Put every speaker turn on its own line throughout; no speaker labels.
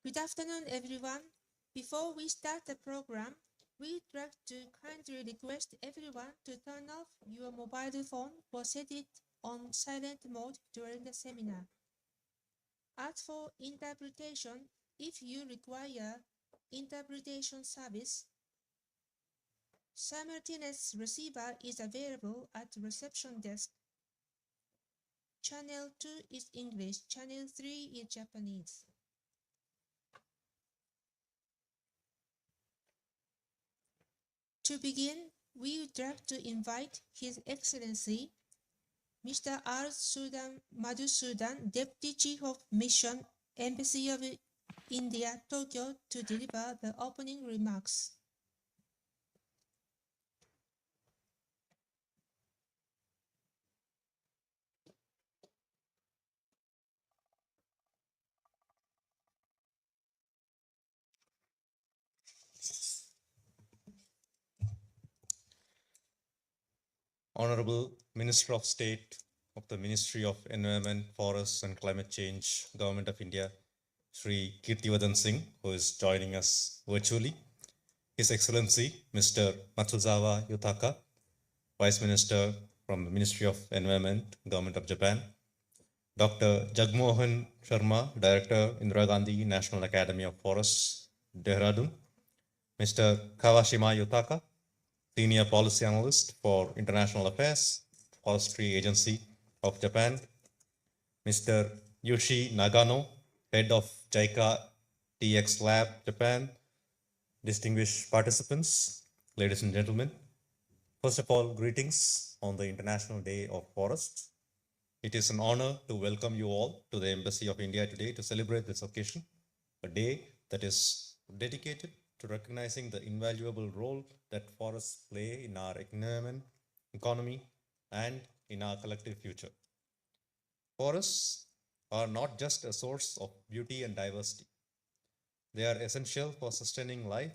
Good afternoon, everyone. Before we start the program, we'd like to kindly request everyone to turn off your mobile phone or set it on silent mode during the seminar. As for interpretation, if you require interpretation service, simultaneous receiver is available at the reception desk. Channel 2 is English, Channel 3 is Japanese. To begin, we would like to invite His Excellency Mr. R. Madhusudan, Deputy Chief of Mission, Embassy of India, Tokyo, to deliver the opening remarks.
Honorable Minister of State of the Ministry of Environment, Forests and Climate Change, Government of India, Sri Kirtivadan Singh, who is joining us virtually. His Excellency, Mr. Matsuzawa Yutaka, Vice Minister from the Ministry of Environment, Government of Japan. Dr. Jagmohan Sharma, Director, Indira Gandhi National Academy of Forests, Dehradun. Mr. Kawashima Yutaka, Senior Policy Analyst for International Affairs, Forestry Agency of Japan. Mr. Yoshi Nagano, Head of JICA TX Lab, Japan. Distinguished participants, ladies and gentlemen. First of all, greetings on the International Day of Forests. It is an honor to welcome you all to the Embassy of India today to celebrate this occasion, a day that is dedicated to recognizing the invaluable role that forests play in our environment, economy, and in our collective future. Forests are not just a source of beauty and diversity. They are essential for sustaining life,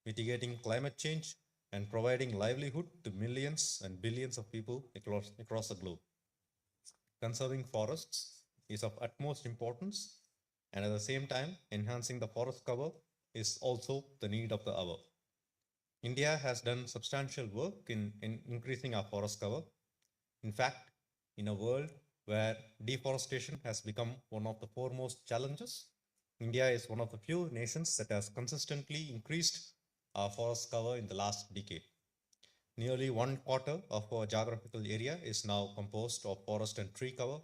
mitigating climate change, and providing livelihood to millions and billions of people across the globe. Conserving forests is of utmost importance, and at the same time, enhancing the forest cover is also the need of the hour. India has done substantial work in increasing our forest cover. In fact, in a world where deforestation has become one of the foremost challenges, India is one of the few nations that has consistently increased our forest cover in the last decade. Nearly 1/4 of our geographical area is now composed of forest and tree cover.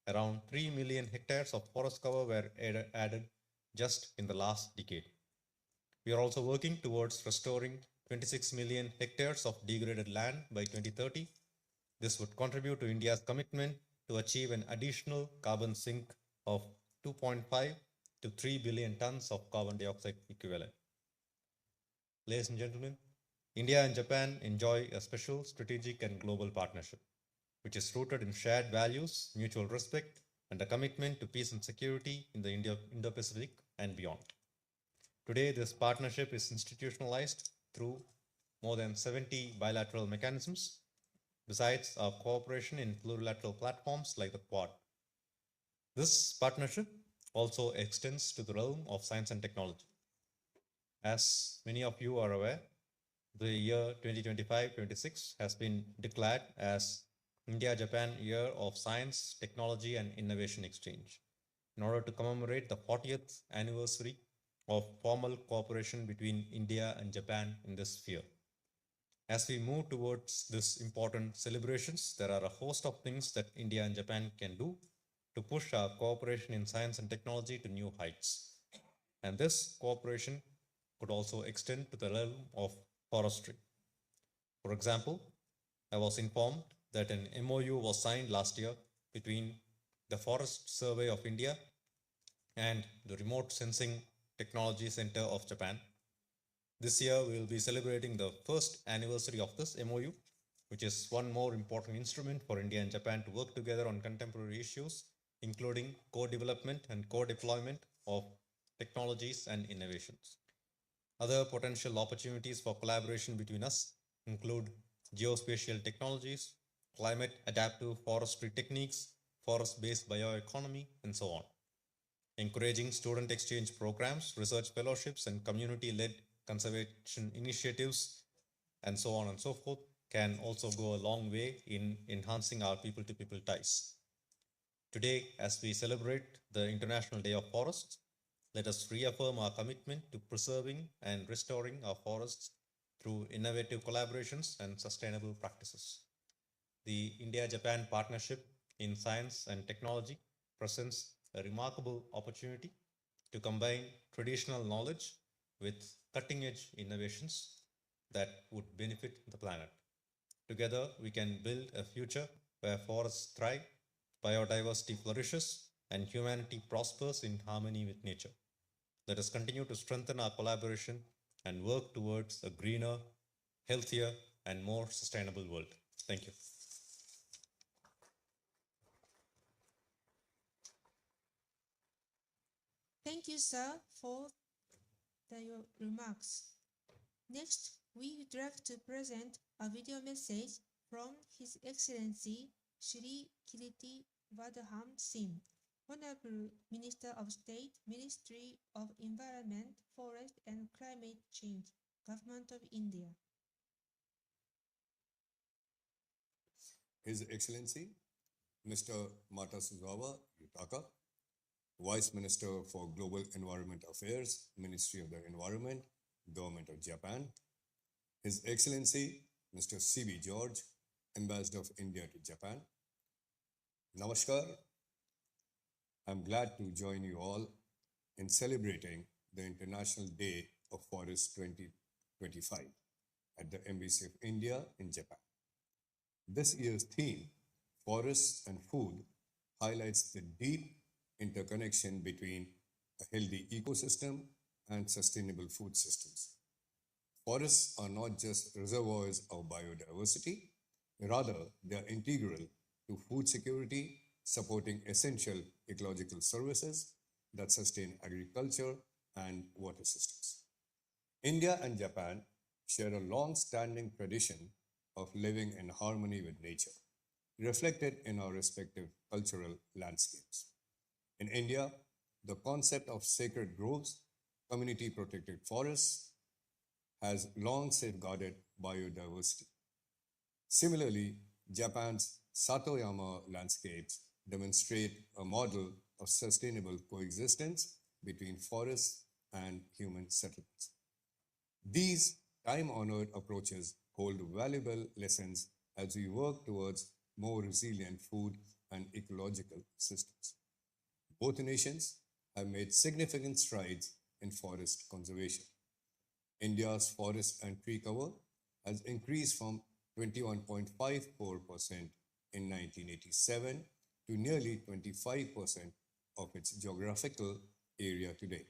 Around 3 million hectares of forest cover were added just in the last decade. We are also working towards restoring 26 million hectares of degraded land by 2030. This would contribute to India's commitment to achieve an additional carbon sink of 2.5 to 3 billion tons of carbon dioxide equivalent. Ladies and gentlemen, India and Japan enjoy a special strategic and global partnership, which is rooted in shared values, mutual respect, and a commitment to peace and security in the Indo-Pacific and beyond. Today, this partnership is institutionalized through more than 70 bilateral mechanisms, besides our cooperation in plurilateral platforms like the Quad. This partnership also extends to the realm of science and technology. As many of you are aware, the year 2025-26 has been declared as India-Japan Year of Science, Technology and Innovation Exchange in order to commemorate the 40th anniversary of formal cooperation between India and Japan in this sphere. As we move towards this important celebrations, there are a host of things that India and Japan can do to push our cooperation in science and technology to new heights. And this cooperation could also extend to the realm of forestry. For example, I was informed that an MOU was signed last year between the Forest Survey of India and the Remote Sensing Technology Center of Japan. This year, we will be celebrating the first anniversary of this MOU, which is one more important instrument for India and Japan to work together on contemporary issues, including co-development and co-deployment of technologies and innovations. Other potential opportunities for collaboration between us include geospatial technologies, climate adaptive forestry techniques, forest-based bioeconomy, and so on. Encouraging student exchange programs, research fellowships, and community-led conservation initiatives, and so on and so forth, can also go a long way in enhancing our people-to-people ties. Today, as we celebrate the International Day of Forests, let us reaffirm our commitment to preserving and restoring our forests through innovative collaborations and sustainable practices. The India-Japan partnership in science and technology presents a remarkable opportunity to combine traditional knowledge with cutting-edge innovations that would benefit the planet. Together, we can build a future where forests thrive, biodiversity flourishes, and humanity prospers in harmony with nature. Let us continue to strengthen our collaboration and work towards a greener, healthier, and more sustainable world. Thank you.
Thank you, sir, for your remarks. Next, we would like to present a video message from His Excellency Shri Kirti Vardhan Singh, Honorable Minister of State, Ministry of Environment, Forest and Climate Change, Government of India.
His Excellency Mr. Matasuzawa Yutaka, Vice Minister for Global Environment Affairs, Ministry of the Environment, Government of Japan. His Excellency Mr. C.B. George, Ambassador of India to Japan. Namaskar. I'm glad to join you all in celebrating the International Day of Forest 2025 at the Embassy of India in Japan. This year's theme, Forests and Food, highlights the deep interconnection between a healthy ecosystem and sustainable food systems. Forests are not just reservoirs of biodiversity, rather, they are integral to food security, supporting essential ecological services that sustain agriculture and water systems. India and Japan share a long-standing tradition of living in harmony with nature, reflected in our respective cultural landscapes. In India, the concept of sacred groves, community-protected forests, has long safeguarded biodiversity. Similarly, Japan's Satoyama landscapes demonstrate a model of sustainable coexistence between forests and human settlements. These time-honored approaches hold valuable lessons as we work towards more resilient food and ecological systems. Both nations have made significant strides in forest conservation. India's forest and tree cover has increased from 21.54% in 1987 to nearly 25% of its geographical area today.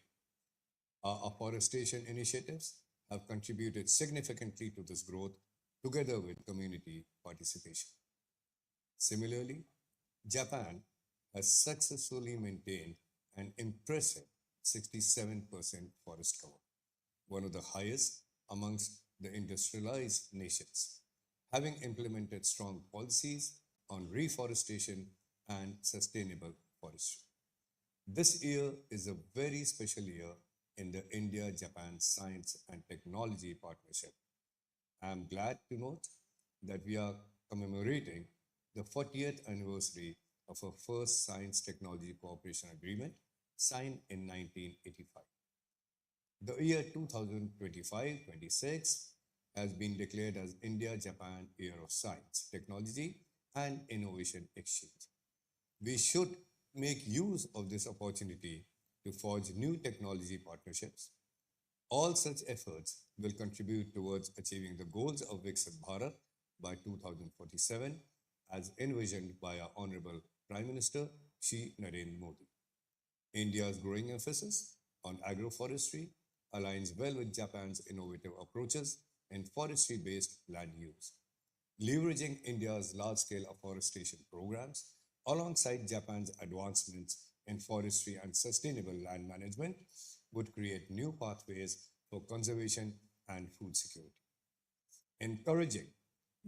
Our afforestation initiatives have contributed significantly to this growth together with community participation. Similarly, Japan has successfully maintained an impressive 67% forest cover, one of the highest amongst the industrialized nations, having implemented strong policies on reforestation and sustainable forestry. This year is a very special year in the India-Japan Science and Technology Partnership. I am glad to note that we are commemorating the 40th anniversary of our first Science Technology Cooperation Agreement signed in 1985. The year 2025-26 has been declared as India-Japan Year of Science, Technology and Innovation Exchange. We should make use of this opportunity to forge new technology partnerships. All such efforts will contribute towards achieving the goals of Viksit Bharat by 2047 as envisioned by our Honorable Prime Minister Shri Narendra Modi. India's growing emphasis on agroforestry aligns well with Japan's innovative approaches in forestry-based land use. Leveraging India's large-scale afforestation programs alongside Japan's advancements in forestry and sustainable land management would create new pathways for conservation and food security. Encouraging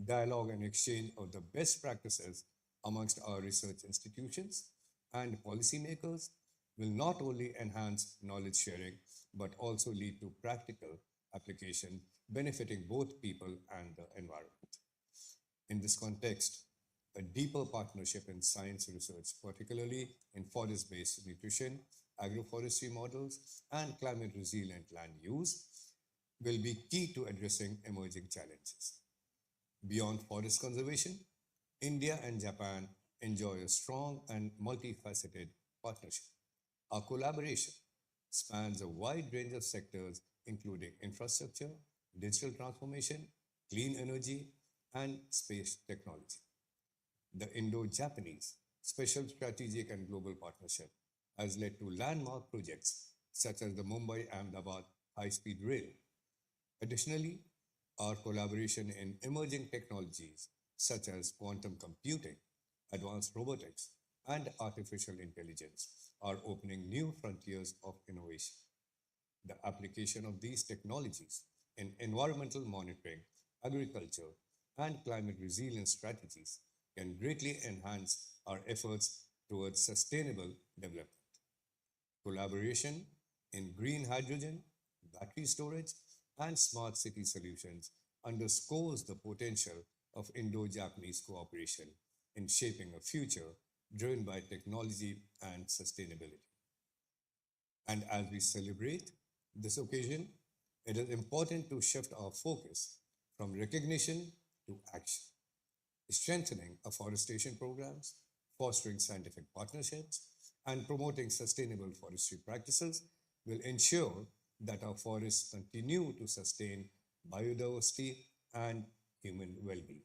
dialogue and exchange of the best practices amongst our research institutions and policymakers will not only enhance knowledge sharing, but also lead to practical application benefiting both people and the environment. In this context, a deeper partnership in science research, particularly in forest based nutrition, agroforestry models, and climate resilient land use, will be key to addressing emerging challenges. Beyond forest conservation, India and Japan enjoy a strong and multifaceted partnership. Our collaboration spans a wide range of sectors, including infrastructure, digital transformation, clean energy, and space technology. The Indo Japanese Special Strategic and Global Partnership has led to landmark projects such as the Mumbai Ahmedabad High Speed Rail. Additionally, our collaboration in emerging technologies such as quantum computing, advanced robotics, and artificial intelligence are opening new frontiers of innovation. The application of these technologies in environmental monitoring, agriculture, and climate resilience strategies can greatly enhance our efforts towards sustainable development. Collaboration in green hydrogen, battery storage, and smart city solutions underscores the potential of Indo Japanese cooperation in shaping a future driven by technology and sustainability. And as we celebrate this occasion, it is important to shift our focus from recognition to action, strengthening afforestation programs, fostering scientific partnerships, and promoting sustainable forestry practices will ensure that our forests continue to sustain biodiversity and human well-being.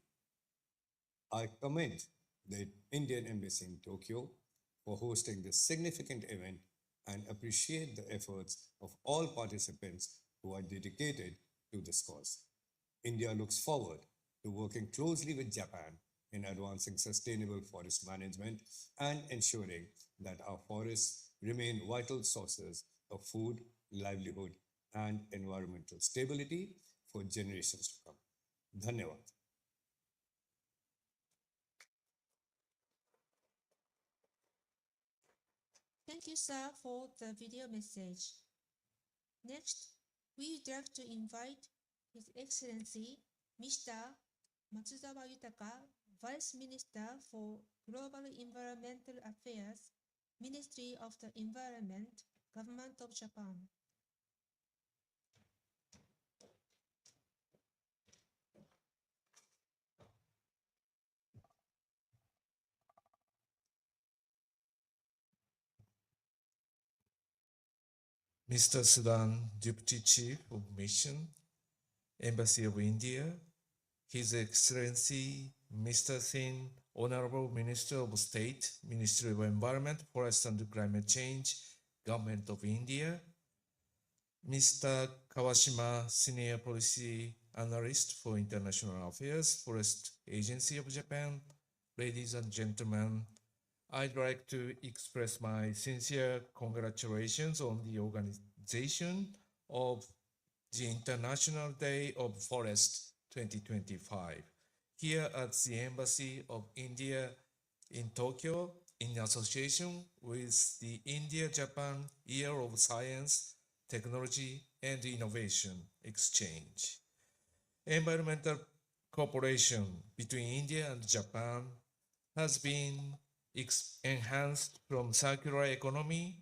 I commend the Indian Embassy in Tokyo for hosting this significant event and appreciate the efforts of all participants who are dedicated to this cause. India looks forward to working closely with Japan in advancing sustainable forest management and ensuring that our forests remain vital sources of food, livelihood, and environmental stability for generations to come. Dhanyavad.
Thank you, sir, for the video message. Next, we would like to invite His Excellency Mr. Matsuzawa Yutaka, Vice Minister for Global Environmental Affairs, Ministry of the Environment, Government of Japan.
Mr. Sudan, Deputy Chief of Mission, Embassy of India, His Excellency Mr. Thin, Honorable Minister of State, Ministry of Environment, Forest and Climate Change, Government of India, Mr. Kawashima, Senior Policy Analyst for International Affairs, Forest Agency of Japan, ladies and gentlemen, I'd like to express my sincere congratulations on the organization of the International Day of Forest 2025 here at the Embassy of India in Tokyo in association with the India-Japan Year of Science, Technology and Innovation Exchange. Environmental cooperation between India and Japan has been enhanced from circular economy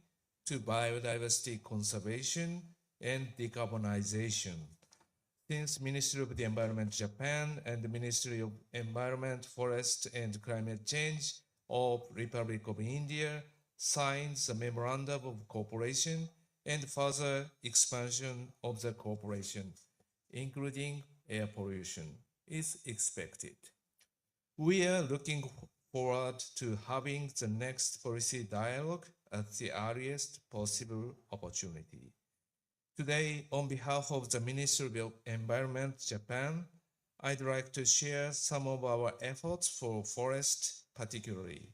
to biodiversity conservation and decarbonization. Since Ministry of the Environment Japan and the Ministry of Environment, Forest and Climate Change of Republic of India signed the Memorandum of Cooperation and further expansion of the cooperation, including air pollution, is expected. We are looking forward to having the next policy dialogue at the earliest possible opportunity. Today, on behalf of the Ministry of Environment Japan, I'd like to share some of our efforts for forest particularly.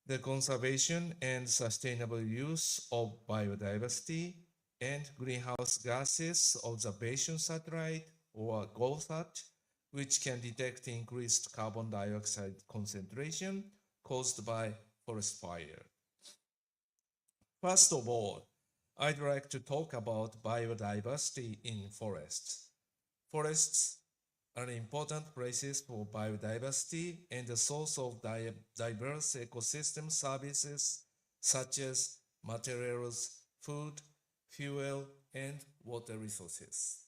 The conservation and sustainable use of biodiversity and greenhouse gases observation satellite or GOSAT, which can detect increased carbon dioxide concentration caused by forest fire. First of all, I'd like to talk about biodiversity in forests. Forests are important places for biodiversity and a source of diverse ecosystem services such as materials, food, fuel, and water resources.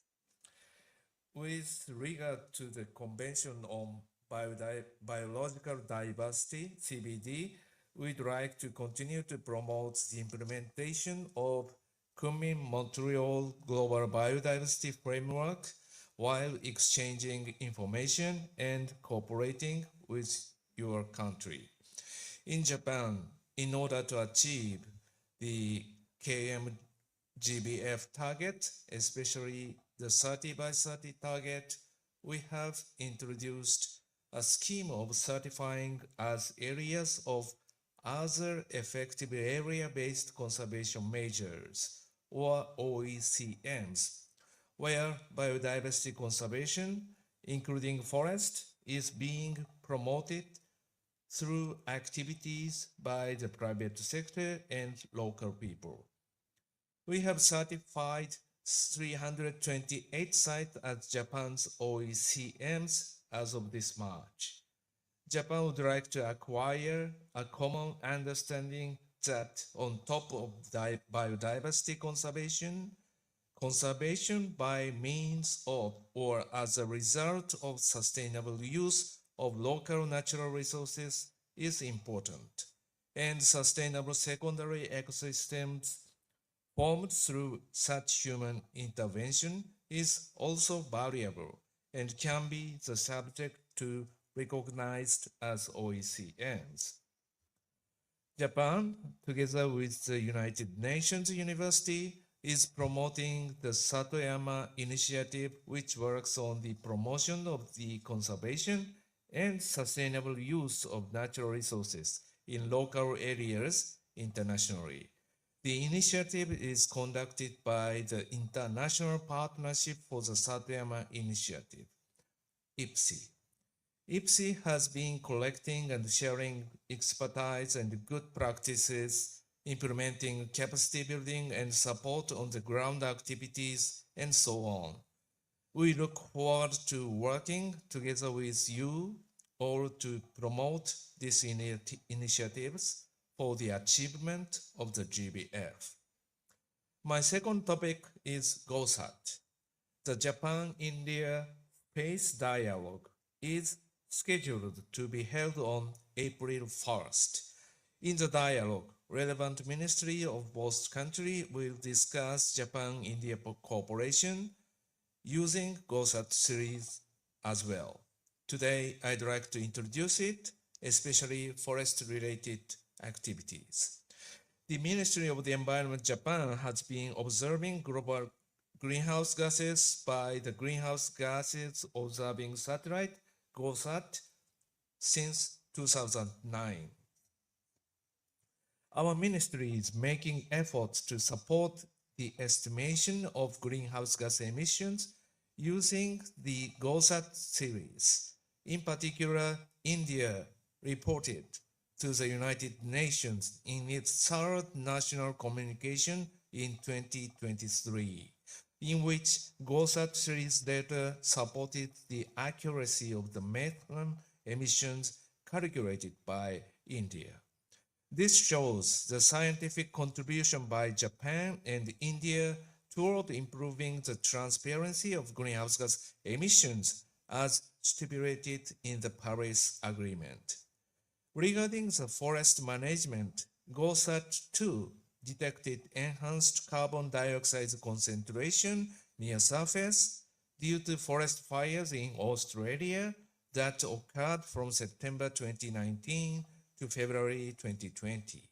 With regard to the Convention on Biological Diversity, CBD, we'd like to continue to promote the implementation of Kunming-Montreal Global Biodiversity Framework while exchanging information and cooperating with your country. In Japan, in order to achieve the KMGBF target, especially the 30 by 30 target, we have introduced a scheme of certifying as areas of other effective area-based conservation measures, or OECMs, where biodiversity conservation, including forest, is being promoted through activities by the private sector and local people. We have certified 328 sites as Japan's OECMs as of this March. Japan would like to acquire a common understanding that on top of biodiversity conservation, conservation by means of or as a result of sustainable use of local natural resources is important, and sustainable secondary ecosystems formed through such human intervention is also valuable and can be the subject to recognized as OECMs. Japan, together with the United Nations University, is promoting the Satoyama Initiative, which works on the promotion of the conservation and sustainable use of natural resources in local areas internationally. The initiative is conducted by the International Partnership for the Satoyama Initiative, IPSI. IPSI has been collecting and sharing expertise and good practices, implementing capacity building and support on the ground activities, and so on. We look forward to working together with you all to promote these initiatives for the achievement of the GBF. My second topic is GOSAT. The Japan-India Space Dialogue is scheduled to be held on April 1st. In the dialogue, relevant ministry of both countries will discuss Japan-India cooperation using GOSAT series as well. Today, I'd like to introduce it, especially forest-related activities. The Ministry of the Environment Japan has been observing global greenhouse gases by the Greenhouse Gases Observing Satellite, GOSAT, since 2009. Our ministry is making efforts to support the estimation of greenhouse gas emissions using the GOSAT series. In particular, India reported to the United Nations in its third national communication in 2023, in which GOSAT series data supported the accuracy of the methane emissions calculated by India. This shows the scientific contribution by Japan and India toward improving the transparency of greenhouse gas emissions as stipulated in the Paris Agreement. Regarding the forest management, GOSAT-2 detected enhanced carbon dioxide concentration near surface due to forest fires in Australia that occurred from September 2019 to February 2020.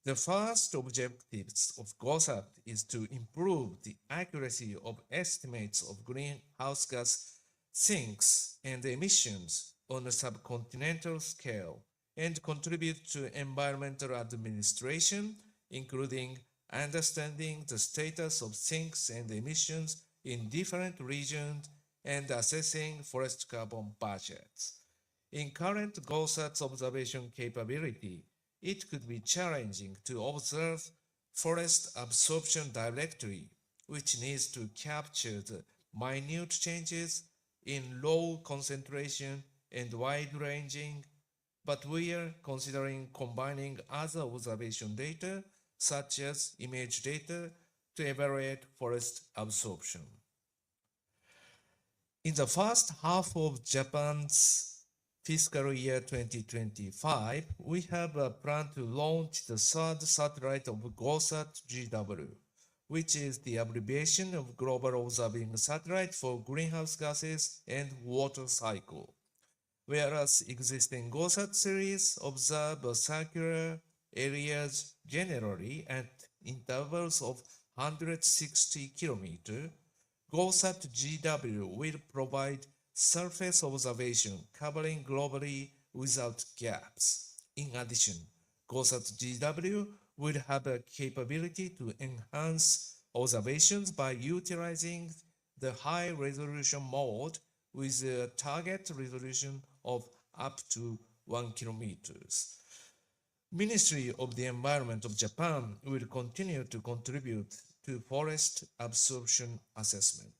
The first objectives of GOSAT is to improve the accuracy of estimates of greenhouse gas sinks and emissions on a subcontinental scale and contribute to environmental administration, including understanding the status of sinks and emissions in different regions and assessing forest carbon budgets. In current GOSAT's observation capability, it could be challenging to observe forest absorption directory, which needs to capture the minute changes in low concentration and wide-ranging, but we are considering combining other observation data, such as image data, to evaluate forest absorption. In the first half of Japan's fiscal year 2025, we have a plan to launch the third satellite of GOSAT-GW, which is the abbreviation of Global Observing Satellite for Greenhouse Gases and Water Cycle. Whereas existing GOSAT series observe circular areas generally at intervals of 160 kilometers, GOSAT-GW will provide surface observation covering globally without gaps. In addition, GOSAT-GW will have a capability to enhance observations by utilizing the high-resolution mode with a target resolution of up to 1 kilometer. Ministry of the Environment of Japan will continue to contribute to forest absorption assessment.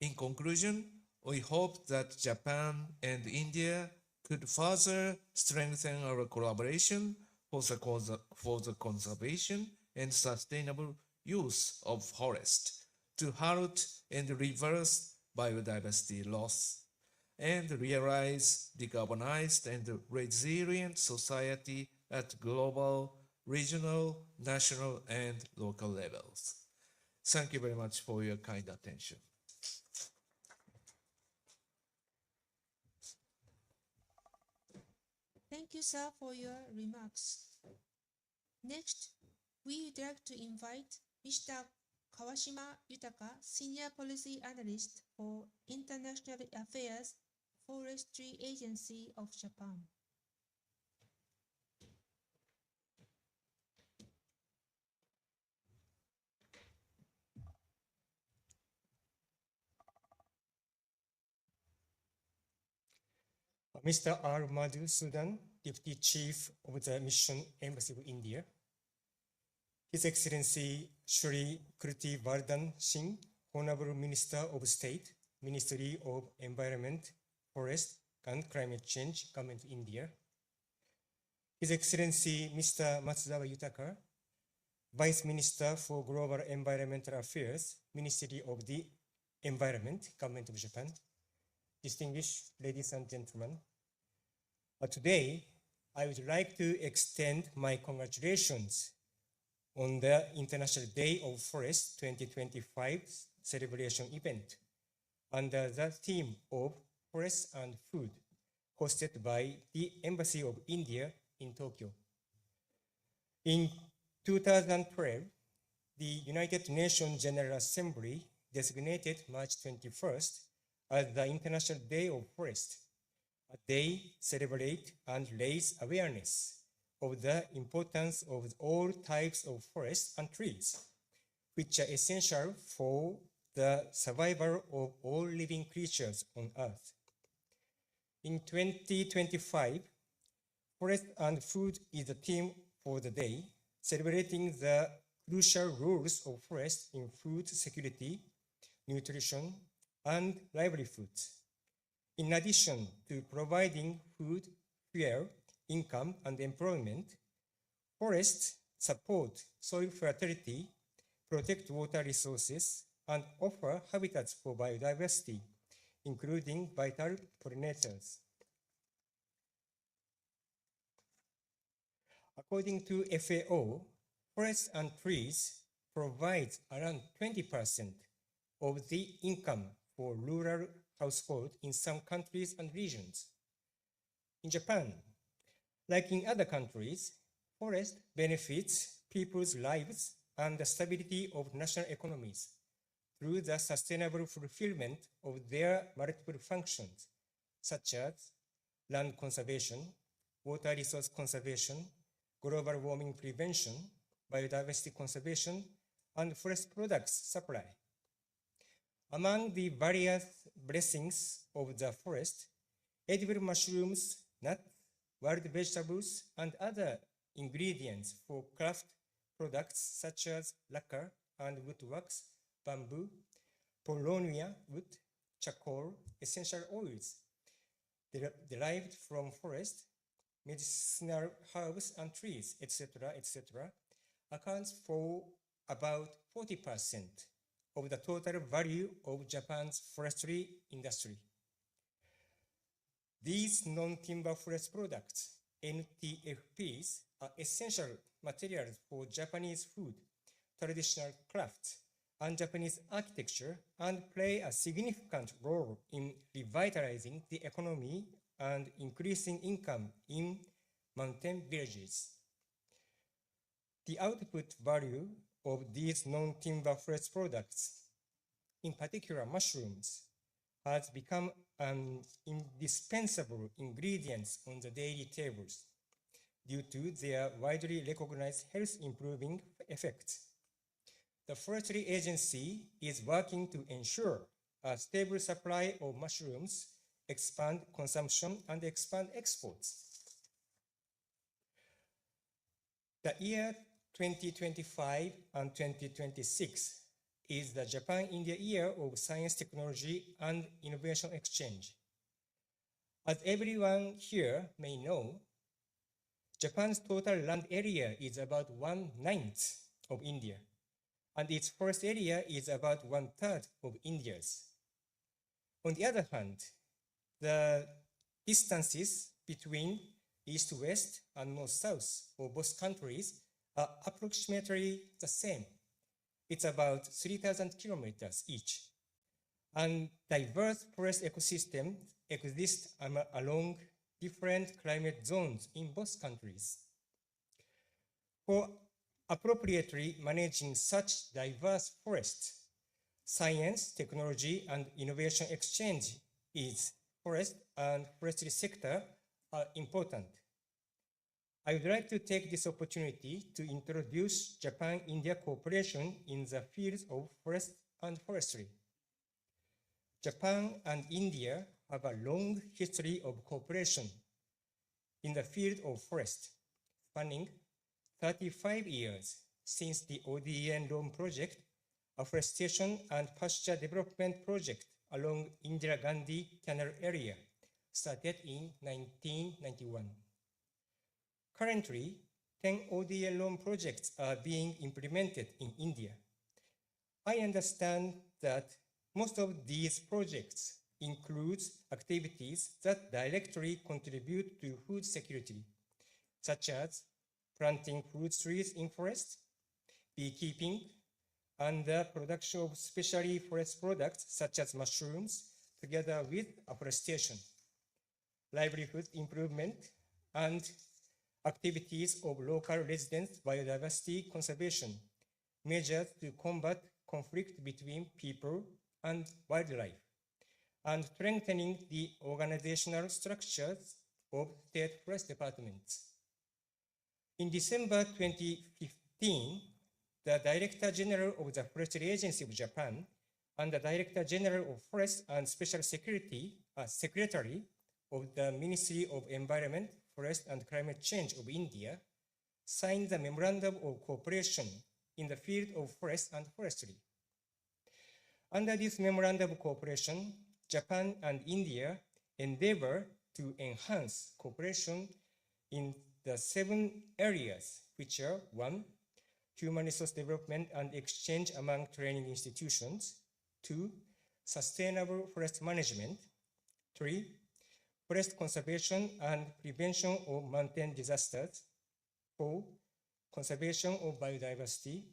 In conclusion, we hope that Japan and India could further strengthen our collaboration for the conservation and sustainable use of forest to halt and reverse biodiversity loss and realize decarbonized and resilient society at global, regional, national, and local levels. Thank you very much for your kind attention.
Thank you, sir, for your remarks. Next, we would like to invite Mr. Kawashima Yutaka, Senior Policy Analyst for International Affairs, Forestry Agency of Japan.
Mr. R. Madhusudan, Deputy Chief of the Mission Embassy of India. His Excellency Shri Kirti Vardhan Singh, Honorable Minister of State, Ministry of Environment, Forest and Climate Change, Government of India. His Excellency Mr. Matsuzawa Yutaka, Vice Minister for Global Environmental Affairs, Ministry of the Environment, Government of Japan. Distinguished ladies and gentlemen, today I would like to extend my congratulations on the International Day of Forest 2025 celebration event under the theme of Forest and Food, hosted by the Embassy of India in Tokyo. In 2012, the United Nations General Assembly designated March 21st as the International Day of Forest, a day celebrate and raise awareness of the importance of all types of forests and trees, which are essential for the survival of all living creatures on Earth. In 2025, Forest and Food is the theme for the day, celebrating the crucial roles of forest in food security, nutrition, and livelihoods. In addition to providing food, fuel, income, and employment, forests support soil fertility, protect water resources, and offer habitats for biodiversity, including vital pollinators. According to FAO, forests and trees provide around 20% of the income for rural households in some countries and regions. In Japan, like in other countries, forest benefits people's lives and the stability of national economies through the sustainable fulfillment of their multiple functions, such as land conservation, water resource conservation, global warming prevention, biodiversity conservation, and forest products supply. Among the various blessings of the forest, edible mushrooms, nuts, wild vegetables, and other ingredients for craft products such as lacquer and woodworks, bamboo, Polonia wood, charcoal, essential oils derived from forest, medicinal herbs and trees, etc., etc., accounts for about 40% of the total value of Japan's forestry industry. These non-timber forest products, NTFPs, are essential materials for Japanese food, traditional crafts, and Japanese architecture, and play a significant role in revitalizing the economy and increasing income in mountain villages. The output value of these non-timber forest products, in particular mushrooms, has become an indispensable ingredient on the daily tables due to their widely recognized health-improving effects. The Forestry Agency is working to ensure a stable supply of mushrooms, expand consumption, and expand exports. The year 2025 and 2026 is the Japan-India Year of Science, Technology, and Innovation Exchange. As everyone here may know, Japan's total land area is about 1/9 of India, and its forest area is about 1/3 of India's. On the other hand, the distances between east-west and north-south of both countries are approximately the same. It's about 3,000 kilometers each. And diverse forest ecosystems exist along different climate zones in both countries. For appropriately managing such diverse forests, science, technology, and innovation exchange is forest and forestry sector are important. I would like to take this opportunity to introduce Japan-India cooperation in the fields of forest and forestry. Japan and India have a long history of cooperation in the field of forest, spanning 35 years since the ODN Loan Project, afforestation and pasture development project along Indira Gandhi Canal area, started in 1991. Currently, 10 ODN loan projects are being implemented in India. I understand that most of these projects include activities that directly contribute to food security, such as planting fruit trees in forests, beekeeping, and the production of specialty forest products such as mushrooms, together with afforestation, livelihood improvement, and activities of local residents' biodiversity conservation, measures to combat conflict between people and wildlife, and strengthening the organizational structures of state forest departments. In December 2015, the Director General of the Forestry Agency of Japan and the Director General of Forest and Special Secretary of the Ministry of Environment, Forest and Climate Change of India signed the Memorandum of Cooperation in the field of forest and forestry. Under this Memorandum of Cooperation, Japan and India endeavor to enhance cooperation in the 7 areas, which are 1. Human resource development and exchange among training institutions. 2. Sustainable forest management. 3. Forest conservation and prevention of mountain disasters. 4. Conservation of biodiversity.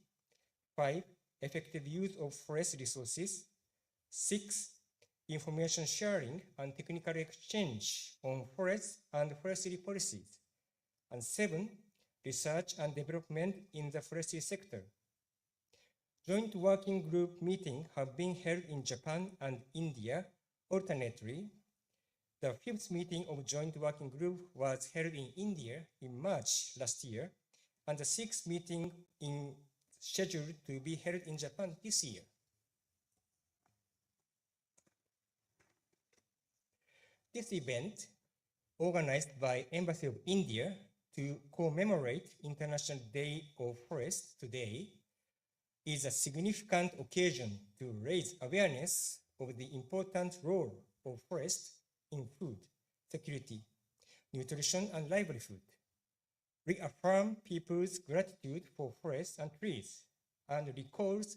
5. Effective use of forest resources. 6. Information sharing and technical exchange on forests and forestry policies. And 7. Research and development in the forestry sector. Joint working group meetings have been held in Japan and India alternately. The 5th meeting of joint working group was held in India in March last year, and the 6th meeting is scheduled to be held in Japan this year. This event, organized by Embassy of India, to commemorate International Day of Forest today is a significant occasion to raise awareness of the important role of forest in food security, nutrition, and livelihood, reaffirm people's gratitude for forests and trees, and recalls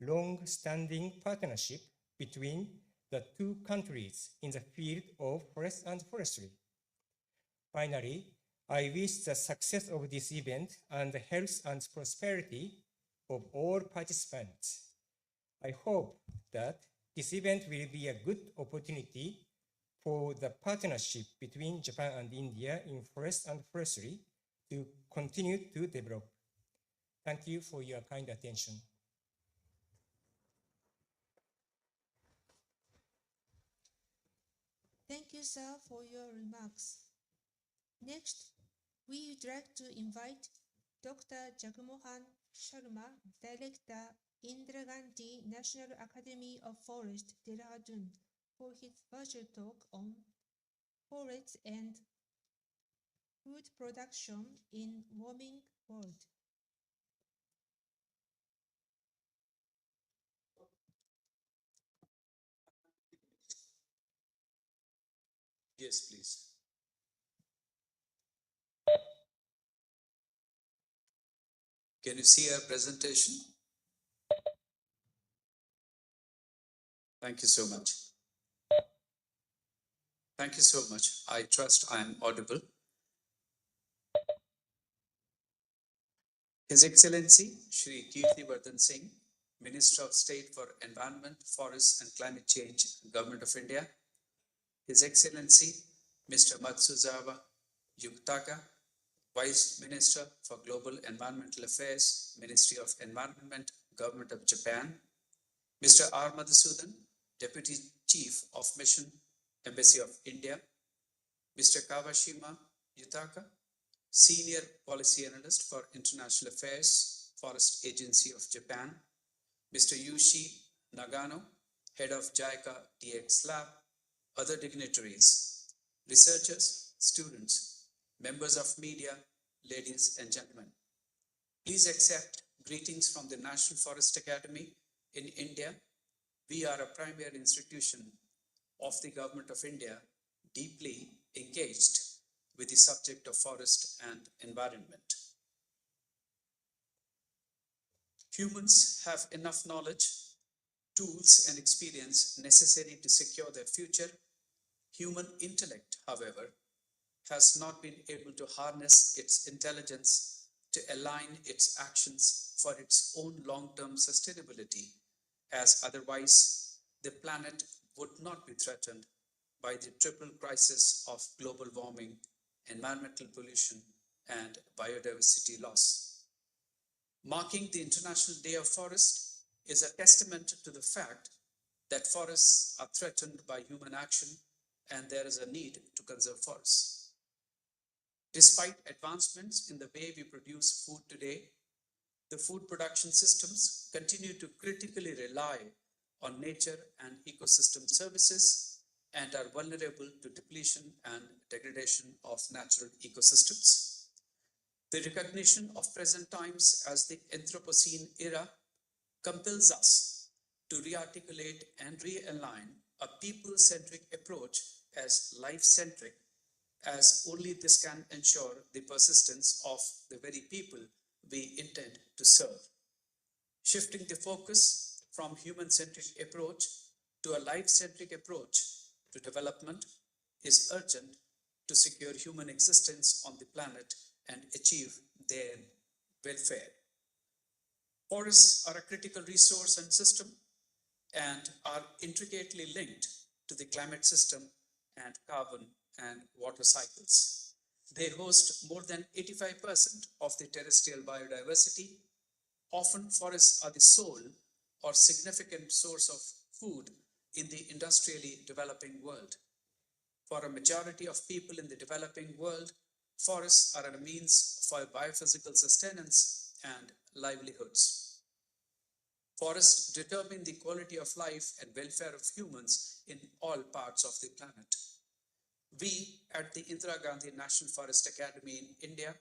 long-standing partnership between the two countries in the field of forest and forestry. Finally, I wish the success of this event and the health and prosperity of all participants. I hope that this event will be a good opportunity for the partnership between Japan and India in forest and forestry to continue to develop. Thank you for your kind attention.
Thank you, sir, for your remarks. Next, we would like to invite Dr. Jagmohan Sharma, Director, Indira Gandhi National Academy of Forest, Dehradun, for his virtual talk on forests and food production in warming world.
Yes, please. Can you see our presentation? Thank you so much. Thank you so much. I trust I am audible. His Excellency Shri Kirtivardhan Singh, Minister of State for Environment, Forests and Climate Change, Government of India. His Excellency Mr. Matsuzawa Yutaka, Vice Minister for Global Environmental Affairs, Ministry of Environment, Government of Japan. Mr. R. Madhusudan, Deputy Chief of Mission, Embassy of India. Mr. Kawashima Yutaka, Senior Policy Analyst for International Affairs, Forest Agency of Japan. Mr. Yushi Nagano, Head of JICA DX Lab, other dignitaries, researchers, students, members of media, ladies and gentlemen. Please accept greetings from the National Forest Academy in India. We are a premier institution of the Government of India, deeply engaged with the subject of forest and environment. Humans have enough knowledge, tools, and experience necessary to secure their future. Human intellect, however, has not been able to harness its intelligence to align its actions for its own long-term sustainability, as otherwise the planet would not be threatened by the triple crisis of global warming, environmental pollution, and biodiversity loss. Marking the International Day of Forest is a testament to the fact that forests are threatened by human action and there is a need to conserve forests. Despite advancements in the way we produce food today, the food production systems continue to critically rely on nature and ecosystem services and are vulnerable to depletion and degradation of natural ecosystems. The recognition of present times as the Anthropocene era compels us to rearticulate and realign a people-centric approach as life-centric, as only this can ensure the persistence of the very people we intend to serve. Shifting the focus from human-centric approach to a life-centric approach to development is urgent to secure human existence on the planet and achieve their welfare. Forests are a critical resource and system and are intricately linked to the climate system and carbon and water cycles. They host more than 85% of the terrestrial biodiversity. Often forests are the sole or significant source of food in the industrially developing world. For a majority of people in the developing world, forests are a means for biophysical sustenance and livelihoods. Forests determine the quality of life and welfare of humans in all parts of the planet. We at the Indira Gandhi National Forest Academy in India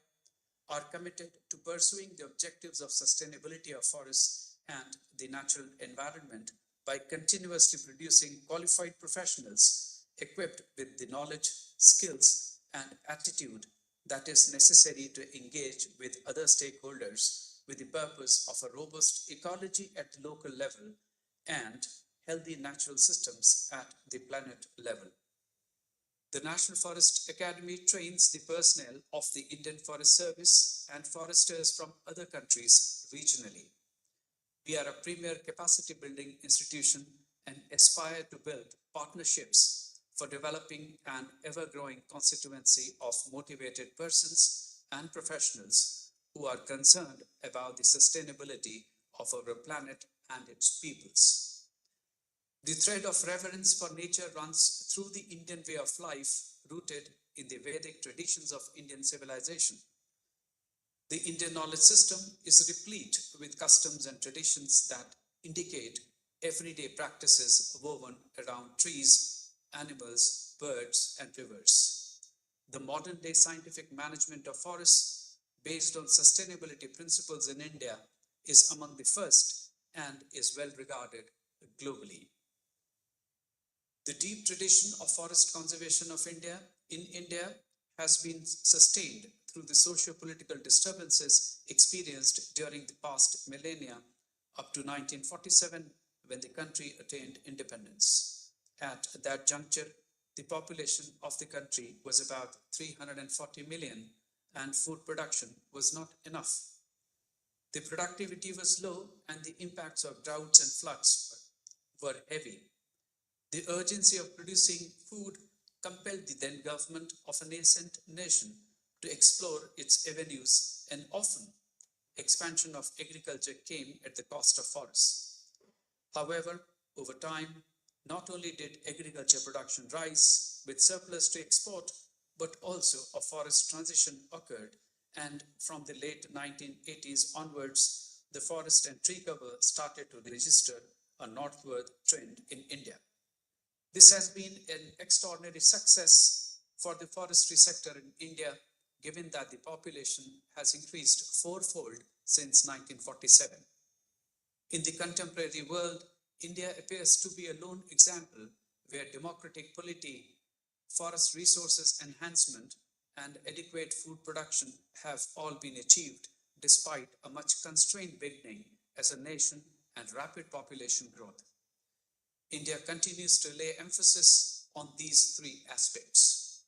are committed to pursuing the objectives of sustainability of forests and the natural environment by continuously producing qualified professionals equipped with the knowledge, skills, and attitude that is necessary to engage with other stakeholders with the purpose of a robust ecology at the local level and healthy natural systems at the planet level. The National Forest Academy trains the personnel of the Indian Forest Service and foresters from other countries regionally. We are a premier capacity building institution and aspire to build partnerships for developing an ever-growing constituency of motivated persons and professionals who are concerned about the sustainability of our planet and its peoples. The thread of reverence for nature runs through the Indian way of life, rooted in the Vedic traditions of Indian civilization. The Indian knowledge system is replete with customs and traditions that indicate everyday practices woven around trees, animals, birds, and rivers. The modern day scientific management of forests, based on sustainability principles in India, is among the first and is well regarded globally. The deep tradition of forest conservation of India has been sustained through the socio-political disturbances experienced during the past millennia up to 1947 when the country attained independence. At that juncture, the population of the country was about 340 million and food production was not enough. The productivity was low and the impacts of droughts and floods were heavy. The urgency of producing food compelled the then government of a nascent nation to explore its avenues, and often expansion of agriculture came at the cost of forests. However, over time, not only did agriculture production rise with surplus to export, but also a forest transition occurred, and from the late 1980s onwards, the forest and tree cover started to register a northward trend in India. This has been an extraordinary success for the forestry sector in India, given that the population has increased fourfold since 1947. In the contemporary world, India appears to be a lone example where democratic polity, forest resources enhancement, and adequate food production have all been achieved despite a much constrained beginning as a nation and rapid population growth. India continues to lay emphasis on these three aspects.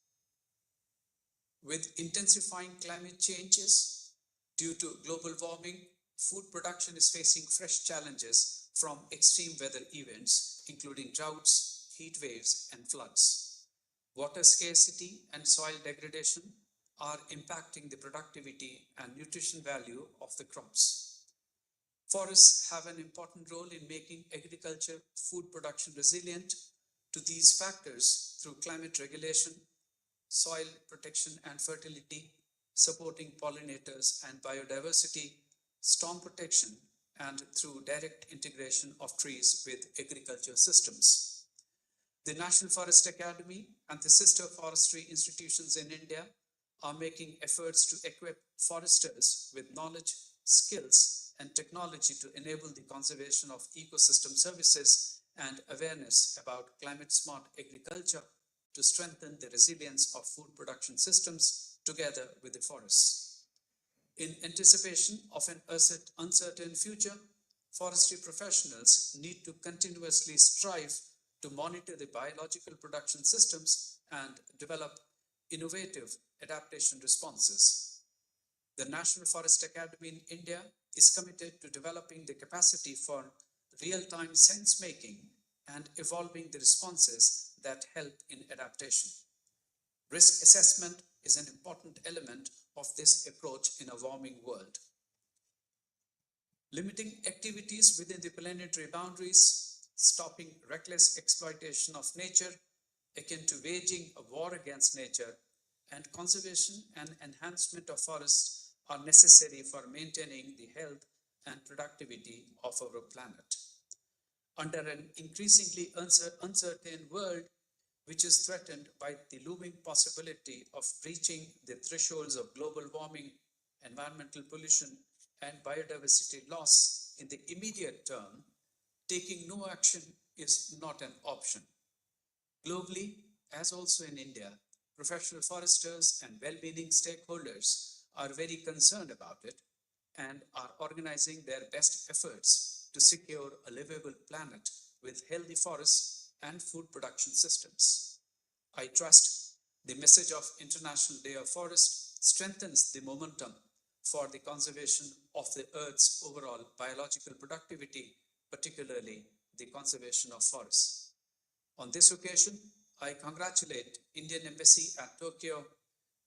With intensifying climate changes due to global warming, food production is facing fresh challenges from extreme weather events, including droughts, heat waves, and floods. Water scarcity and soil degradation are impacting the productivity and nutrition value of the crops. Forests have an important role in making agriculture food production resilient to these factors through climate regulation, soil protection and fertility, supporting pollinators and biodiversity, storm protection, and through direct integration of trees with agriculture systems. The National Forest Academy and the sister forestry institutions in India are making efforts to equip foresters with knowledge, skills, and technology to enable the conservation of ecosystem services and awareness about climate-smart agriculture to strengthen the resilience of food production systems together with the forests. In anticipation of an uncertain future, forestry professionals need to continuously strive to monitor the biological production systems and develop innovative adaptation responses. The National Forest Academy in India is committed to developing the capacity for real-time sense-making and evolving the responses that help in adaptation. Risk assessment is an important element of this approach in a warming world. Limiting activities within the planetary boundaries, stopping reckless exploitation of nature, akin to waging a war against nature, and conservation and enhancement of forests are necessary for maintaining the health and productivity of our planet. Under an increasingly uncertain world, which is threatened by the looming possibility of breaching the thresholds of global warming, environmental pollution, and biodiversity loss in the immediate term, taking no action is not an option. Globally, as also in India, professional foresters and well-meaning stakeholders are very concerned about it and are organizing their best efforts to secure a livable planet with healthy forests and food production systems. I trust the message of International Day of Forest strengthens the momentum for the conservation of the Earth's overall biological productivity, particularly the conservation of forests. On this occasion, I congratulate Indian Embassy at Tokyo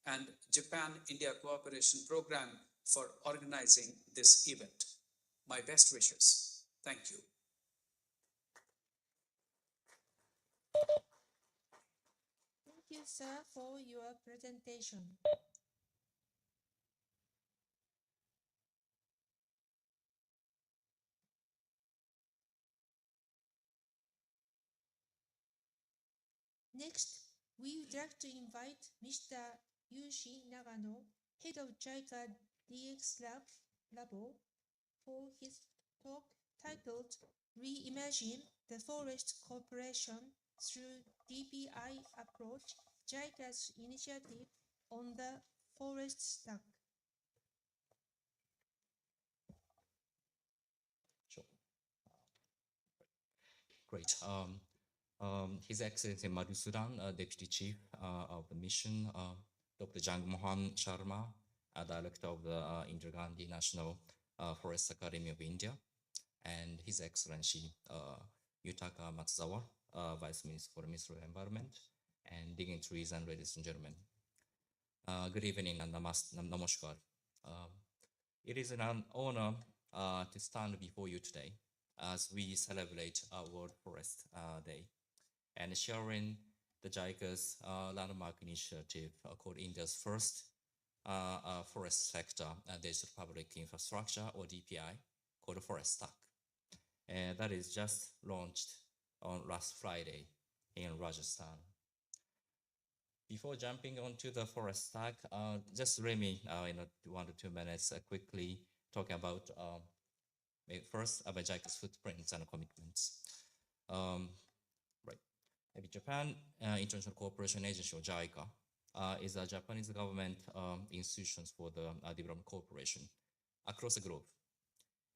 and Japan-India Cooperation Program for organizing this event. My best wishes. Thank you.
Thank you, sir, for your presentation. Next, we would like to invite Mr. Yushi Nagano, head of JICA DX Labo, for his talk titled Reimagine the Forest Cooperation through DPI Approach, JICA's initiative on the forest stack.
Sure. Great. His Excellency Madhusudan, Deputy Chief of the Mission, Dr. Jang Mohan Sharma, Director of the Indira Gandhi National Forest Academy of India, and His Excellency Yutaka Matsuzawa, Vice Minister for the Ministry of Environment, and dignitaries and ladies and gentlemen. Good evening and namaskar. It is an honor to stand before you today as we celebrate our World Forest Day and sharing the JICA's landmark initiative called India's first forest sector digital public infrastructure, or DPI, called Forest Stack. And that is just launched on last Friday in Rajasthan. Before jumping onto the Forest Stack, just let me, in 1 to 2 minutes, quickly talk about first about JICA's footprints and commitments. Japan International Cooperation Agency, or JICA, is a Japanese government institution for the development cooperation across the globe.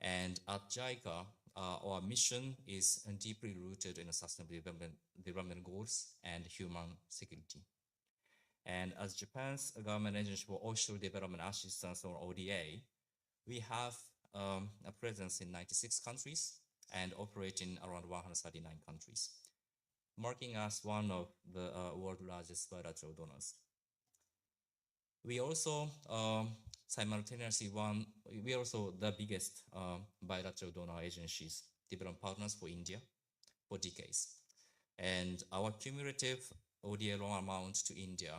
And at JICA, our mission is deeply rooted in sustainable development goals and human security. And as Japan's government agency for offshore development assistance, or ODA, we have a presence in 96 countries and operate in around 139 countries, marking us one of the world's largest bilateral donors. We also simultaneously we are also the biggest bilateral donor agencies, development partners for India for decades. And our cumulative ODA loan amount to India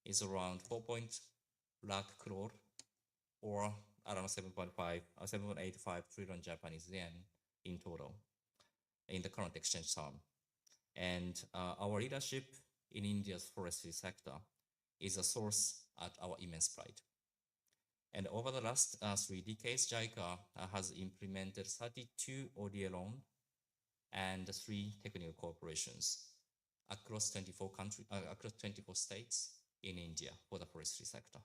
is around 4.0 lakh crore, or around 7.85 trillion Japanese yen in total in the current exchange term. And our leadership in India's forestry sector is a source at our immense pride. And over the last 3 decades, JICA has implemented 32 ODA loan and 3 technical cooperations across 24 countries, across 24 states in India for the forestry sector.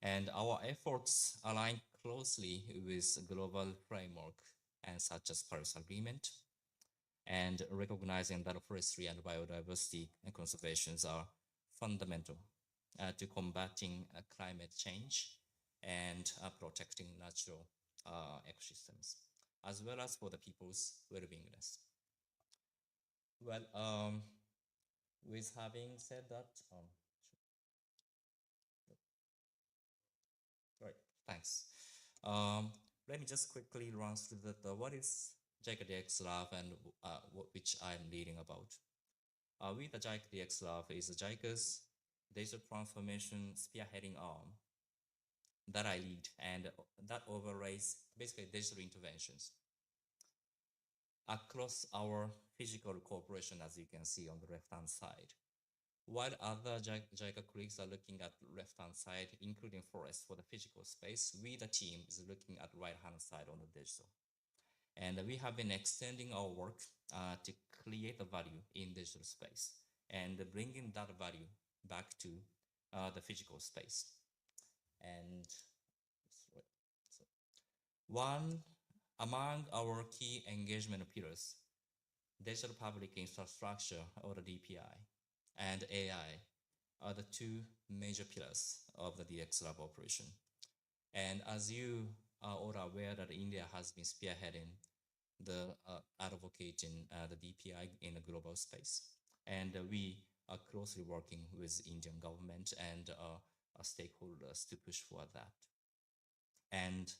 And our efforts align closely with global framework and such as Paris Agreement, and recognizing that forestry and biodiversity and conservations are fundamental to combating climate change and protecting natural ecosystems, as well as for the people's well-beingness. Well, with having said that, right, thanks. Let me just quickly run through what is JICA DX Lab and which I'm leading about. We, the JICA DX Lab, is JICA's digital transformation spearheading arm that I lead, and that overlays basically digital interventions. across our physical cooperation, as you can see on the left-hand side. While other JICA colleagues are looking at left-hand side, including forest for the physical space, we, the team, is looking at right-hand side on the digital. And we have been extending our work to create the value in digital space and bringing that value back to the physical space. And so one among our key engagement pillars, digital public infrastructure, or the DPI, and AI are the two major pillars of the DX Lab operation. And as you are all aware that India has been spearheading the advocating the DPI in the global space. And we are closely working with Indian government and our stakeholders to push for that. And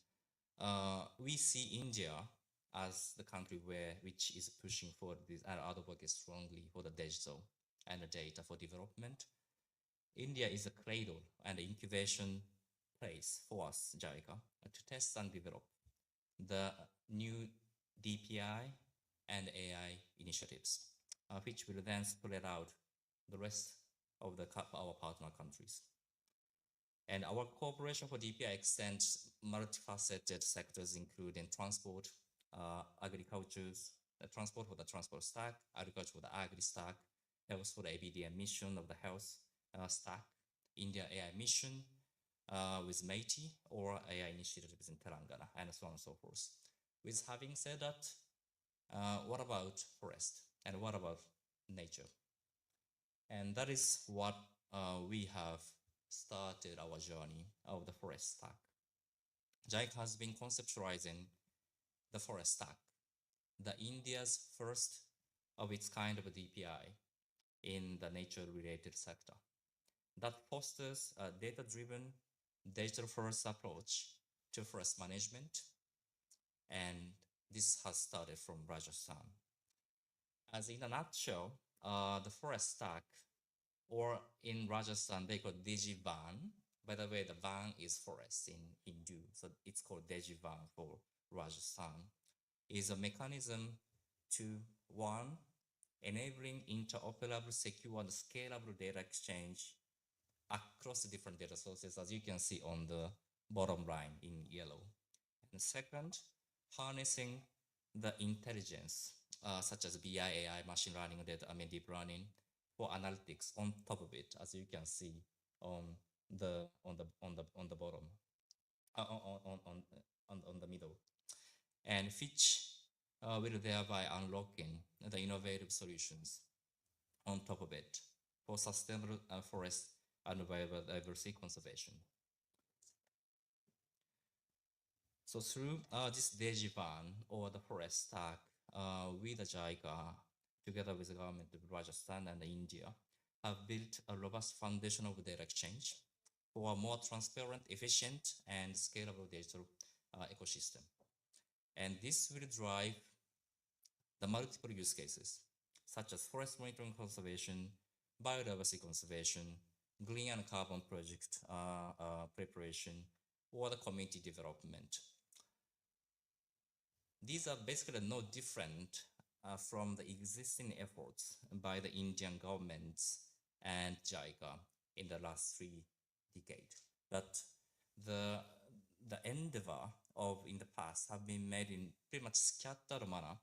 we see India as the country which is pushing for this and advocates strongly for the digital and the data for development. India is a cradle and incubation place for us, JICA, to test and develop the new DPI and AI initiatives, which will then spread out the rest of our partner countries. And our cooperation for DPI extends multifaceted sectors, including transport, agriculture, transport for the transport stack, agriculture for the agri stack, health for the ABDM mission of the health stack, India AI mission with METI, or AI initiatives in Telangana, and so on and so forth. With having said that, what about forest and what about nature? And that is what we have started our journey of the forest stack. JICA has been conceptualizing the forest stack, the India's first of its kind of a DPI in the nature-related sector that fosters a data-driven, digital-first approach to forest management. And this has started from Rajasthan. As in a nutshell, the forest stack, or in Rajasthan, they call Digivan. By the way, the van is forest in Hindu, so it's called Digivan for Rajasthan, is a mechanism to, one, enabling interoperable, secure, and scalable data exchange across the different data sources, as you can see on the bottom line in yellow. And second, harnessing the intelligence, such as BI, AI, machine learning, data, deep learning, for analytics on top of it, as you can see on the bottom, on the middle, and which will thereby unlocking the innovative solutions on top of it for sustainable forest and biodiversity conservation. So through this Digivan, or the forest stack, we, the JICA, together with the government of Rajasthan and India, have built a robust foundation of data exchange for a more transparent, efficient, and scalable digital ecosystem. And this will drive the multiple use cases, such as forest monitoring conservation, biodiversity conservation, green and carbon project preparation, or the community development. These are basically no different from the existing efforts by the Indian governments and JICA in the last 3 decades. That the endeavor of in the past have been made in pretty much scattered manner,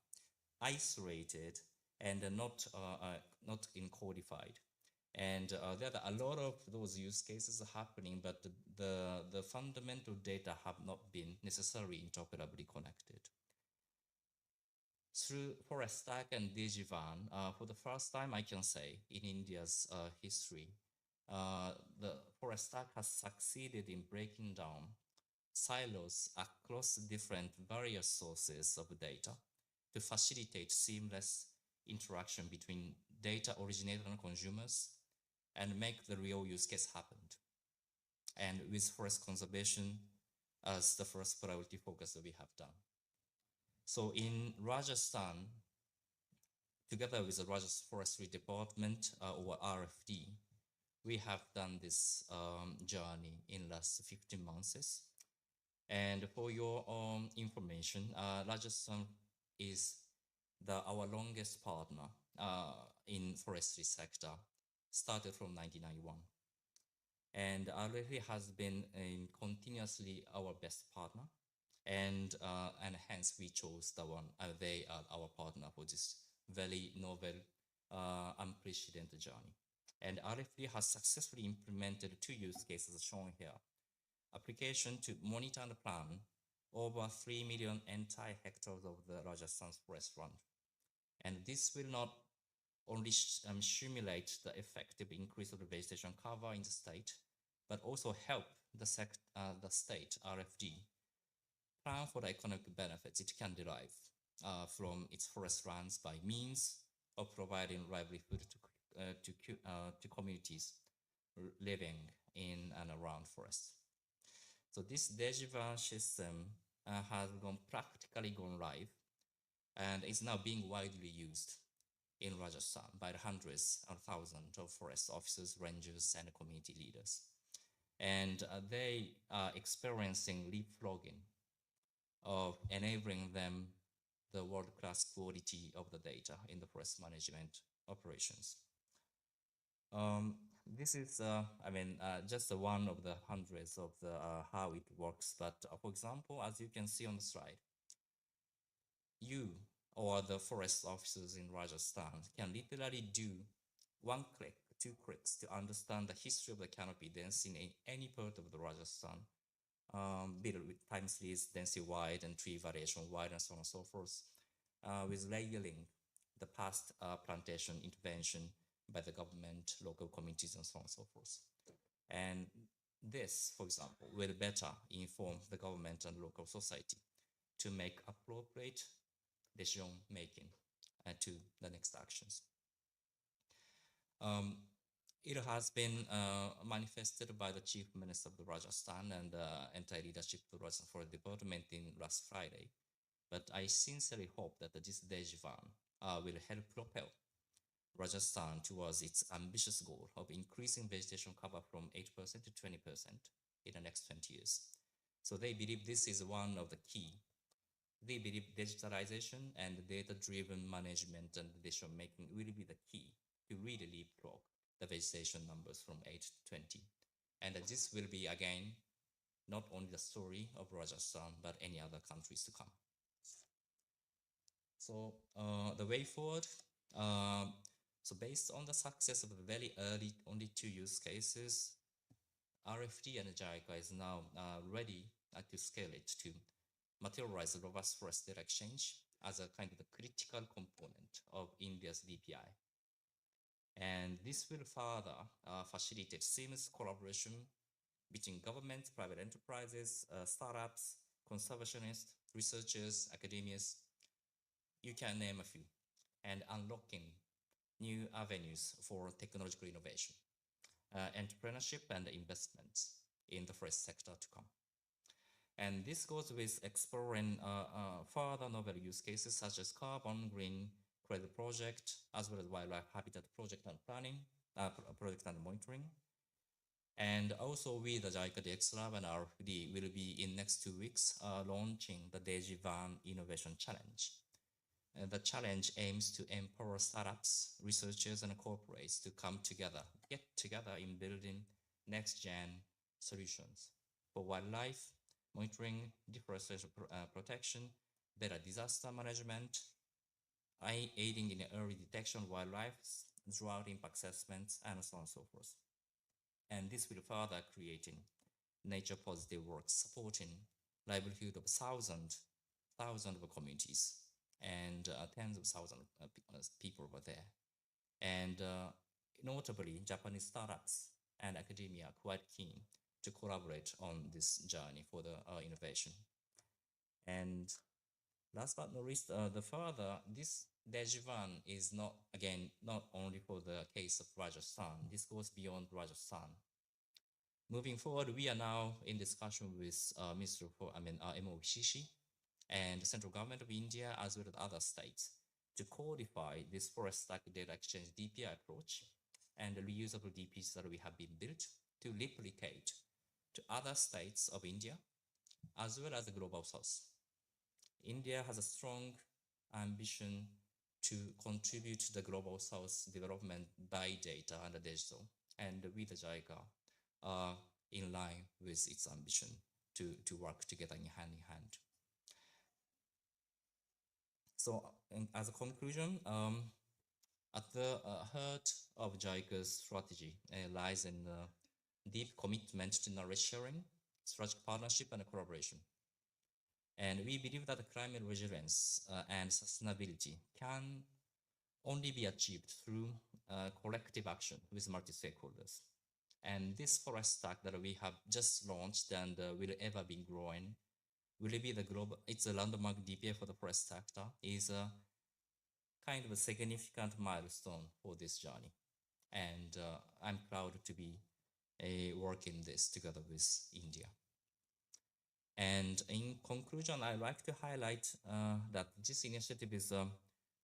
isolated, and not in codified. And there are a lot of those use cases happening, but the fundamental data have not been necessarily interoperably connected. Through Forest Stack and Digivan, for the first time, I can say, in India's history, the Forest Stack has succeeded in breaking down silos across different various sources of data to facilitate seamless interaction between data originator and consumers and make the real use case happen. And with forest conservation as the first priority focus that we have done. So in Rajasthan, together with the Rajasthan Forestry Department, or RFD, we have done this journey in last 15 months. And for your information, Rajasthan is our longest partner in forestry sector, started from 1991. And RFE has been continuously our best partner, and hence we chose the one. They are our partner for this very novel, unprecedented journey. And RFD has successfully implemented 2 use cases shown here. Application to monitor and plan over 3 million entire hectares of the Rajasthan forest land. And this will not only simulate the effective increase of the vegetation cover in the state, but also help the state RFD plan for the economic benefits it can derive from its forest lands by means of providing livelihood to communities living in and around forests. So this DigiVan system has practically gone live and is now being widely used in Rajasthan by the hundreds and thousands of forest officers, rangers, and community leaders. And they are experiencing leapfrogging of enabling them the world-class quality of the data in the forest management operations. This is, just one of the hundreds of the how it works. But for example, as you can see on the slide, you or the forest officers in Rajasthan can literally do 1 click, 2 clicks to understand the history of the canopy density in any part of the Rajasthan, build with time series, density wide, and tree variation wide, and so on and so forth, with layering the past plantation intervention by the government, local communities, and so on and so forth. And this, for example, will better inform the government and local society to make appropriate decision making to the next actions. It has been manifested by the Chief Minister of the Rajasthan and the entire leadership of the Rajasthan Forest Department in last Friday. But I sincerely hope that this DigiVan will help propel Rajasthan towards its ambitious goal of increasing vegetation cover from 8% to 20% in the next 20 years. So they believe this is one of the key. They believe digitalization and data-driven management and decision making will be the key to really leapfrog the vegetation numbers from 8 to 20. And this will be, again, not only the story of Rajasthan, but any other countries to come. So the way forward, so based on the success of the very early only 2 use cases, RFD and JICA is now ready to scale it to materialize the robust forest data exchange as a kind of the critical component of India's DPI. And this will further facilitate seamless collaboration between governments, private enterprises, startups, conservationists, researchers, academias, you can name a few, and unlocking new avenues for technological innovation, entrepreneurship, and investments in the forest sector to come. And this goes with exploring further novel use cases such as carbon green credit project, as well as wildlife habitat project and planning, project and monitoring. And also we, the JICA DX Lab and RFD, will be in next 2 weeks launching the DigiVan Innovation Challenge. The challenge aims to empower startups, researchers, and corporates to come together, get together in building next-gen solutions for wildlife monitoring, deforestation protection, better disaster management, aiding in early detection of wildlife, drought impact assessments, and so on and so forth. And this will further creating nature positive work, supporting livelihood of thousands of communities and tens of thousands of people over there. And notably, Japanese startups and academia are quite keen to collaborate on this journey for the innovation. And last but not least, this DigiVan is not only for the case of Rajasthan. This goes beyond Rajasthan. Moving forward, we are now in discussion with MOHC and the central government of India, as well as other states, to codify this forest-like data exchange DPI approach and the reusable DPs that we have been built to replicate to other states of India, as well as the global south. India has a strong ambition to contribute to the Global South development by data and digital, and with JICA are in line with its ambition to work together in hand. So as a conclusion, at the heart of JICA's strategy lies in deep commitment to knowledge sharing, strategic partnership, and collaboration. And we believe that climate resilience and sustainability can only be achieved through collective action with multi-stakeholders. And this forest stack that we have just launched and will ever be growing will be the global, it's a landmark DPA for the forest sector, is a kind of a significant milestone for this journey. And I'm proud to be working this together with India. And in conclusion, I'd like to highlight that this initiative is a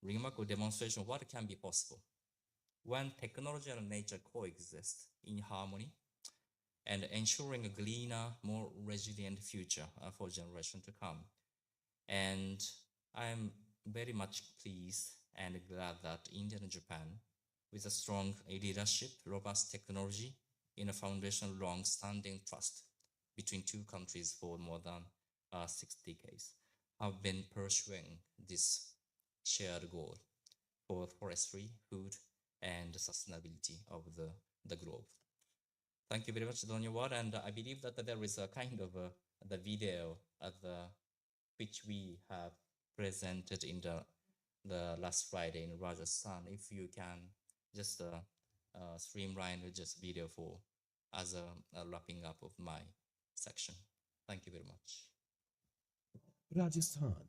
remarkable demonstration of what can be possible when technology and nature coexist in harmony and ensuring a greener, more resilient future for generations to come. And I'm very much pleased and glad that India and Japan, with a strong leadership, robust technology, in a foundation of long-standing trust between two countries for more than 6 decades, have been pursuing this shared goal for forestry, food, and sustainability of the globe. Thank you very much, Dhanyawad. And I believe that there is a kind of the video which we have presented in the last Friday in Rajasthan. If you can just streamline just video for as a wrapping up of my section. Thank you very much.
Rajasthan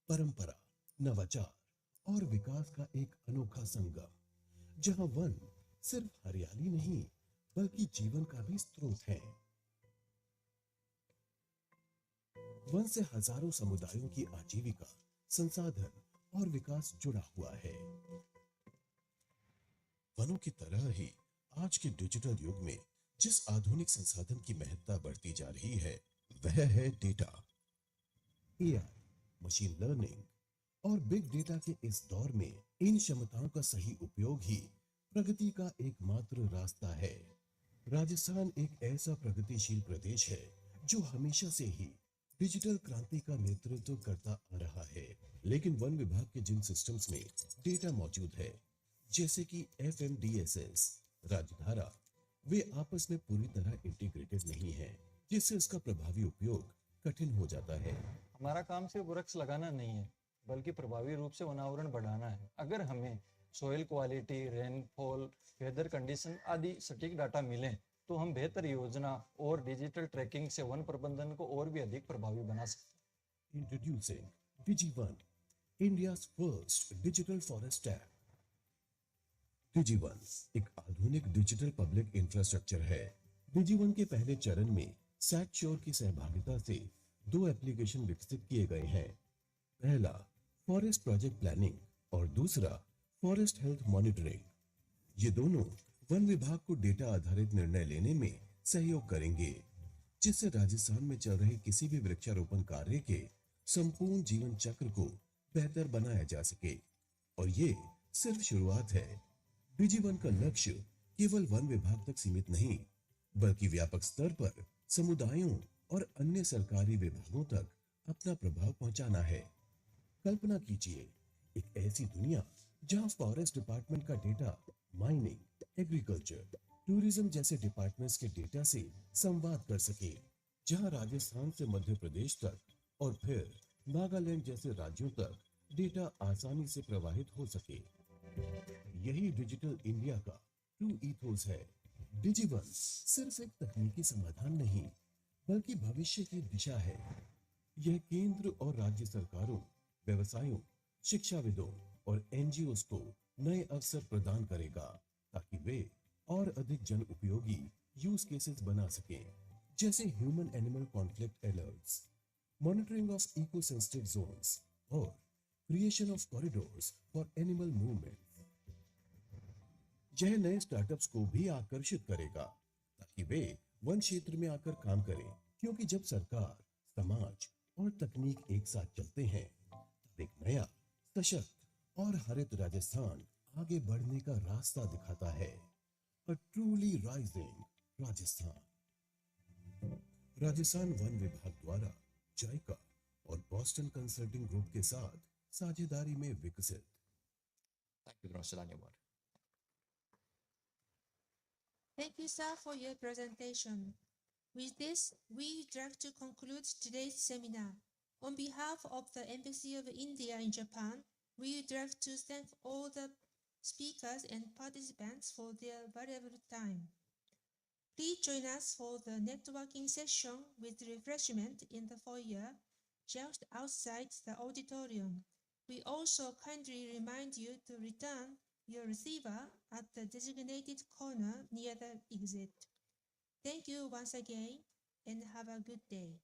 परंपरा, नवाचार और विकास का एक अनोखा संगम, जहां one सिर्फ हरियाली नहीं बल्कि जीवन का भी स्रोत है। वन से हजारों समुदायों की आजीविका, संसाधन और विकास जुड़ा हुआ है। वनों की तरह ही आज के डिजिटल युग में जिस आधुनिक संसाधन की महत्ता बढ़ती जा रही है, वह है डेटा। एआई, मशीन लर्निंग और बिग डेटा के इस दौर में इन क्षमताओं का सही उपयोग ही प्रगति का एकमात्र रास्ता है। राजस्थान एक ऐसा प्रगतिशील प्रदेश है जो हमेशा से ही डिजिटल क्रांति का नेतृत्व करता आ रहा है, लेकिन वन विभाग के जिन सिस्टम्स में डेटा मौजूद है, जैसे कि FMDSS, राजधारा, वे आपस में पूरी तरह इंटीग्रेटेड नहीं है, जिससे इसका प्रभावी उपयोग कठिन हो जाता है।
हमारा काम सिर्फ वृक्ष लगाना नहीं है, बल्कि प्रभावी रूप से वनावरण बढ़ाना है। अगर हमें soil quality, rainfall, weather condition आदि सटीक डाटा मिले तो हम बेहतर योजना और डिजिटल ट्रैकिंग से वन प्रबंधन को और भी अधिक प्रभावी बना सकते हैं।
Introducing Digivan, India's first digital forest app. Digivan एक आधुनिक डिजिटल पब्लिक इंफ्रास्ट्रक्चर है। डिजिवन के पहले चरण में सैट श्योर की सहभागिता से 2 एप्लीकेशन विकसित किए गए हैं। पहला फॉरेस्ट प्रोजेक्ट प्लानिंग और दूसरा फॉरेस्ट हेल्थ मॉनिटरिंग। ये दोनों वन विभाग को डेटा आधारित निर्णय लेने में सहयोग करेंगे, जिससे राजस्थान में चल रहे किसी भी वृक्षारोपण कार्य के संपूर्ण जीवन चक्र को बेहतर बनाया जा सके। और ये सिर्फ शुरुआत है। डिजिवन का लक्ष्य केवल वन विभाग तक सीमित नहीं, बल्कि व्यापक स्तर पर समुदायों और अन्य सरकारी विभागों तक अपना प्रभाव पहुंचाना है। कल्पना कीजिए एक ऐसी दुनिया जहां फॉरेस्ट डिपार्टमेंट का डेटा माइनिंग, एग्रीकल्चर, टूरिज्म जैसे डिपार्टमेंट्स के डेटा से संवाद कर सके, जहां राजस्थान से मध्य प्रदेश तक और फिर नागालैंड जैसे राज्यों तक डेटा आसानी से प्रवाहित हो सके। यही डिजिटल इंडिया का ट्रू ईथोस है। डिजिवन सिर्फ एक तकनीकी समाधान नहीं, बल्कि भविष्य की दिशा है। यह केंद्र और राज्य सरकारों, व्यवसायों, शिक्षाविदों और NGOs को नए अवसर प्रदान करेगा, ताकि वे और अधिक जन उपयोगी यूज केसेस बना सकें, जैसे human animal conflict alerts, monitoring of eco sensitive zones और creation of corridors for animal movement. यह नए स्टार्टअप्स को भी आकर्षित करेगा, ताकि वे वन क्षेत्र में आकर काम करें, क्योंकि जब सरकार, समाज और तकनीक एक साथ चलते हैं, तब एक नया, सशक्त और हरित राजस्थान आगे बढ़ने का रास्ता दिखाता है। A truly rising Rajasthan. Rajasthan one विभाग द्वारा जायका और बॉस्टन कंसल्टिंग ग्रुप के साथ साझेदारी में विकसित।
Thank you, Mr. Danyawad.
Thank you, sir, for your presentation. With this, we would like to conclude today's seminar. On behalf of the Embassy of India in Japan, we would like to thank all the speakers and participants for their valuable time. Please join us for the networking session with refreshment in the foyer just outside the auditorium. We also kindly remind you to return your receiver at the designated corner near the exit. Thank you once again and have a good day.